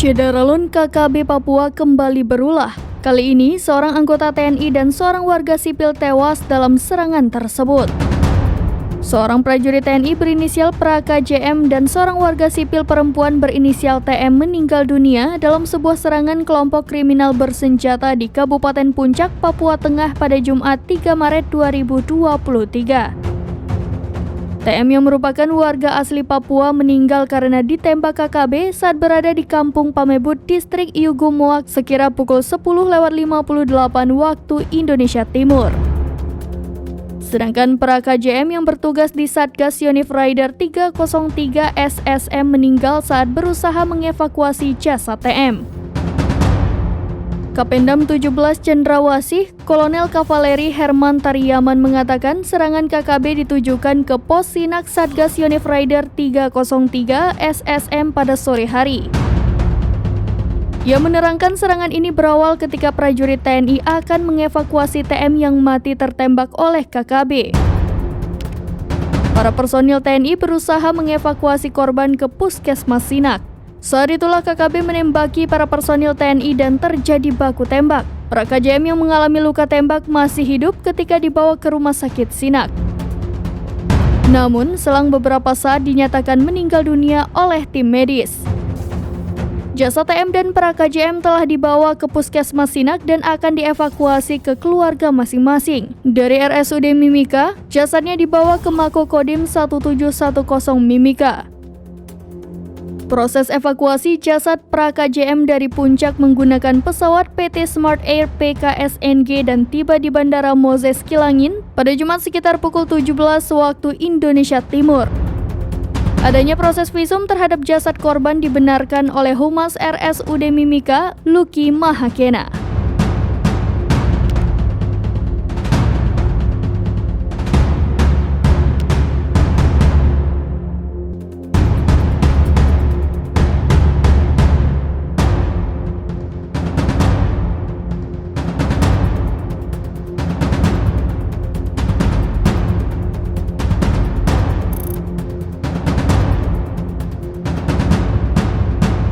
Syederalun KKB Papua kembali berulah. Kali ini, seorang anggota TNI dan seorang warga sipil tewas dalam serangan tersebut. Seorang prajurit TNI berinisial Praka JM dan seorang warga sipil perempuan berinisial TM meninggal dunia dalam sebuah serangan kelompok kriminal bersenjata di Kabupaten Puncak, Papua Tengah pada Jumat 3 Maret 2023. TM yang merupakan warga asli Papua meninggal karena ditembak KKB saat berada di Kampung Pamebut, Distrik Iyugumoak sekira pukul 10.58 waktu Indonesia Timur. Sedangkan Praka JM yang bertugas di Satgas Yonif Rider 303 SSM meninggal saat berusaha mengevakuasi jasad TM. Kapendam 17 Cendrawasih, Kolonel Kavaleri Herman Tariaman mengatakan serangan KKB ditujukan ke pos Sinak Satgas Yonif Rider 303 SSM pada sore hari. Ia menerangkan serangan ini berawal ketika prajurit TNI akan mengevakuasi TM yang mati tertembak oleh KKB. Para personil TNI berusaha mengevakuasi korban ke Puskesmas Sinak. Saat itulah KKB menembaki para personil TNI dan terjadi baku tembak. Praka JM yang mengalami luka tembak masih hidup ketika dibawa ke rumah sakit Sinak. Namun, selang beberapa saat dinyatakan meninggal dunia oleh tim medis. Jasad TM dan Praka JM telah dibawa ke Puskesmas Sinak dan akan dievakuasi ke keluarga masing-masing. Dari RSUD Mimika, jasadnya dibawa ke Mako Kodim 1710 Mimika. Proses evakuasi jasad Praka JM dari Puncak menggunakan pesawat PT Smart Air PKSNG dan tiba di Bandara Moses Kilangin pada Jumat sekitar pukul 17 waktu Indonesia Timur. Adanya proses visum terhadap jasad korban dibenarkan oleh Humas RSUD Mimika, Luki Mahakena.